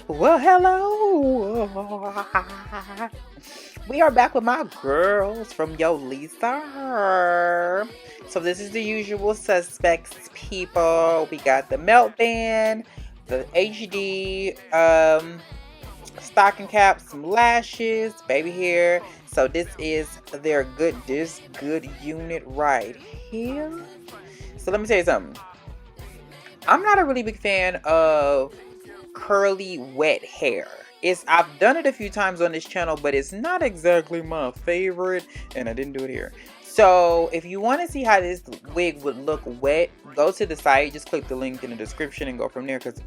Well, hello. We are back with my girls from Yolissa Hair. So this is the usual suspects, people. We got the melt band, the HD stocking cap, some lashes, baby hair. So this is their good unit right here. So let me tell you something. I'm not a really big fan of curly wet hair. I've done it a few times on this channel, but it's not exactly my favorite, and I didn't do it here. So if you want to see how this wig would look wet, go to the site, just click the link in the description and go from there, because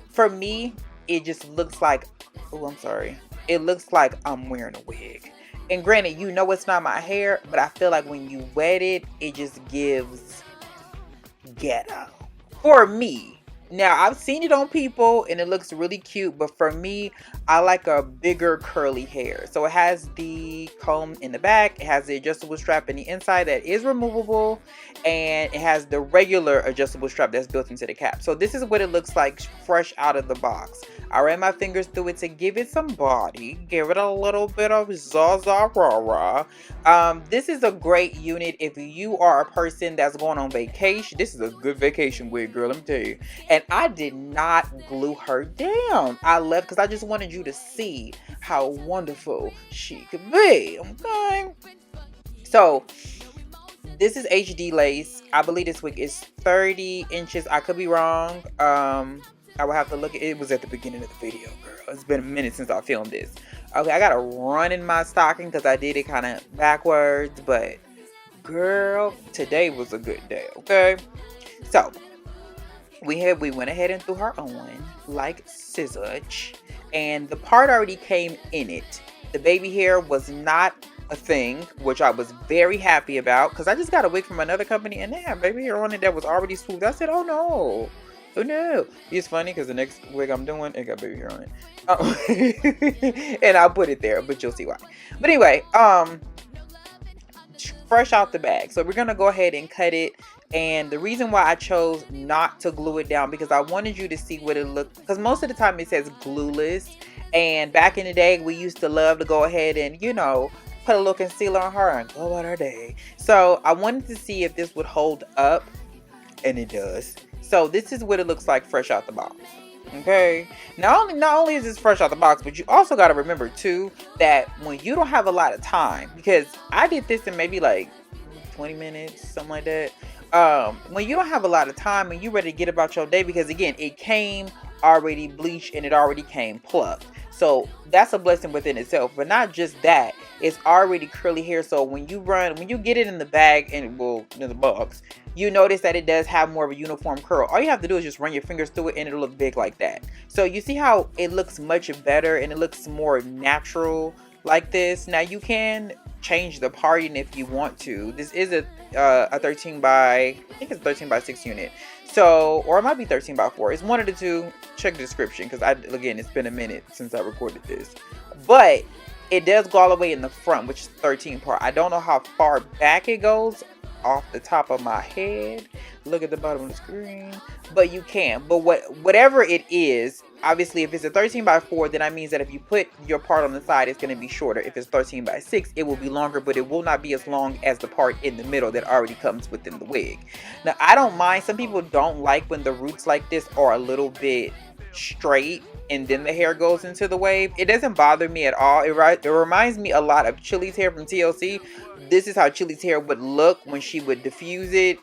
for me it just looks like, oh, I'm sorry, it looks like I'm wearing a wig. And granted, you know it's not my hair, but I feel like when you wet it, it just gives ghetto for me. Now, I've seen it on people and it looks really cute, but for me, I like a bigger curly hair. So it has the comb in the back, it has the adjustable strap in the inside that is removable, and it has the regular adjustable strap that's built into the cap. So this is what it looks like fresh out of the box. I ran my fingers through it to give it some body, give it a little bit of zazarara. This is a great unit if you are a person that's going on vacation. This is a good vacation wig, girl, let me tell you. And I did not glue her down. I left because I just wanted you to see how wonderful she could be, okay? So this is HD lace. I believe this wig is 30 inches. I could be wrong. I will have to look at it. It was at the beginning of the video, girl. It's been a minute since I filmed this. Okay, I gotta run in my stocking because I did it kind of backwards, but girl, today was a good day, okay? So we went ahead and threw her on like scissors, and the part already came in it. The baby hair was not a thing, which I was very happy about, because I just got a wig from another company and they had baby hair on it that was already smooth. I said, oh no. Oh no. It's funny because the next wig I'm doing, it got baby hair on it. And I'll put it there, but you'll see why. But anyway, fresh out the bag. So we're going to go ahead and cut it. And the reason why I chose not to glue it down, because I wanted you to see what it looked, because most of the time it says glueless. And back in the day, we used to love to go ahead and, you know, put a little concealer on her and go about our day. So I wanted to see if this would hold up, and it does. So this is what it looks like fresh out the box. Okay, not only is this fresh out the box, but you also got to remember too that when you don't have a lot of time, because I did this in maybe like 20 minutes, something like that. When you don't have a lot of time and you're ready to get about your day, because again, it came already bleached and it already came plucked. So that's a blessing within itself. But not just that, it's already curly hair. So when you get it in the bag and in the box, you notice that it does have more of a uniform curl. All you have to do is just run your fingers through it and it'll look big like that. So you see how it looks much better and it looks more natural like this. Now you can change the parting if you want to. This is a 13 by, I think it's 13 by 6 unit. So, or it might be 13 by 4. It's one of the two. Check the description, because again, it's been a minute since I recorded this. But it does go all the way in the front, which is 13 part. I don't know how far back it goes off the top of my head. Look at the bottom of the screen. But you can. But whatever it is, obviously if it's a 13 by 4, then that means that if you put your part on the side, it's going to be shorter. If it's 13 by 6, it will be longer, but it will not be as long as the part in the middle that already comes within the wig. Now, I don't mind. Some people don't like when the roots like this are a little bit straight and then the hair goes into the wave. It doesn't bother me at all. It reminds me a lot of Chili's hair from TLC. This is how Chili's hair would look when she would diffuse it.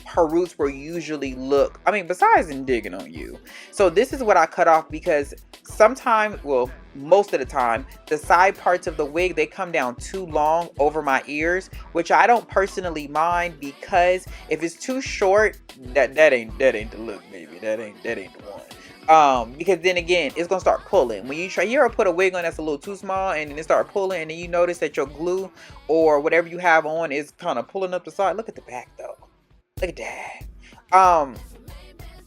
Her roots will usually look, I mean, besides in digging on you. So this is what I cut off, because sometimes, well, most of the time, the side parts of the wig, they come down too long over my ears, which I don't personally mind, because if it's too short, that ain't the look, baby. That ain't the one. Because then again, it's gonna start pulling. When you ever put a wig on that's a little too small and then it start pulling, and then you notice that your glue or whatever you have on is kind of pulling up the side. Look at the back though. Look at that.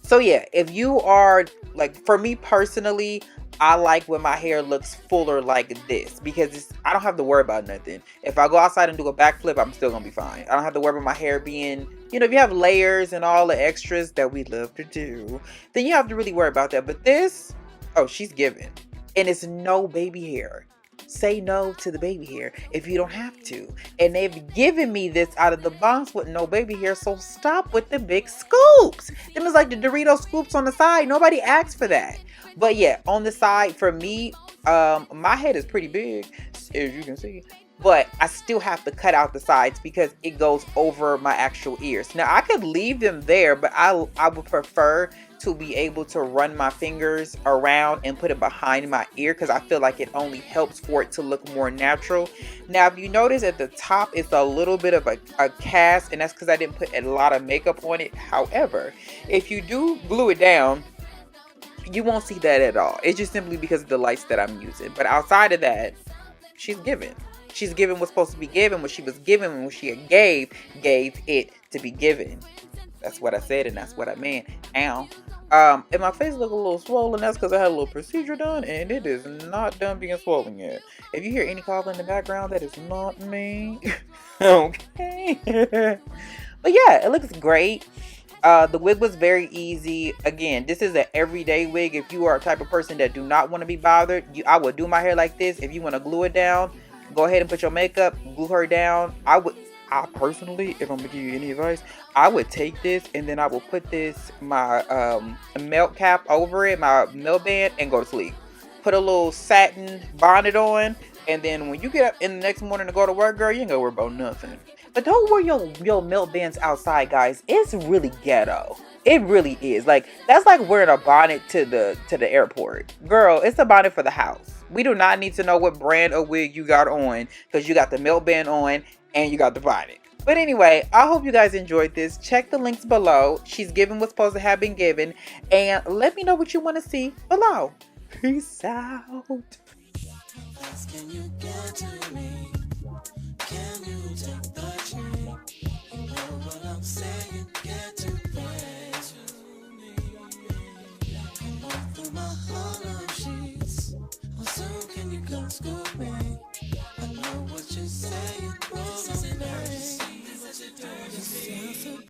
So yeah, if you are like, for me personally, I like when my hair looks fuller like this, because I don't have to worry about nothing. If I go outside and do a backflip, I'm still gonna be fine. I don't have to worry about my hair being, if you have layers and all the extras that we love to do, then you have to really worry about that. But this, oh, she's giving. And it's no baby hair. Say no to the baby hair if you don't have to. And they've given me this out of the box with no baby hair, so stop with the big scoops. Them is like the Dorito scoops on the side. Nobody asked for that. But yeah, on the side for me, my head is pretty big, as you can see. But I still have to cut out the sides because it goes over my actual ears. Now I could leave them there, but I would prefer to be able to run my fingers around and put it behind my ear, because I feel like it only helps for it to look more natural. Now, if you notice at the top, it's a little bit of a cast, and that's because I didn't put a lot of makeup on it. However, if you do glue it down, you won't see that at all. It's just simply because of the lights that I'm using. But outside of that, she's giving. She's giving what's supposed to be given. What she was given, when she gave it to be given. That's what I said, and that's what I meant. Ow. And my face look a little swollen. That's because I had a little procedure done, and it is not done being swollen yet. If you hear any coughing in the background, that is not me. Okay. But yeah, it looks great. The wig was very easy. Again, this is an everyday wig. If you are a type of person that do not want to be bothered, I would do my hair like this. If you want to glue it down, go ahead and put your makeup, glue her down. I personally, if I'm gonna give you any advice, I would take this and then I will put my melt cap over it, my melt band, and go to sleep. Put a little satin bonnet on, and then when you get up in the next morning to go to work, girl, you ain't gonna worry about nothing. But don't wear your melt bands outside, guys. It's really ghetto. It really is. Like, that's like wearing a bonnet to the airport. Girl, it's a bonnet for the house. We do not need to know what brand of wig you got on, because you got the melt band on and you got the bonnet. But anyway, I hope you guys enjoyed this. Check the links below. She's given what's supposed to have been given. And let me know what you want to see below. Peace out. Can you get to me? Can you take the chain? You know what I'm saying?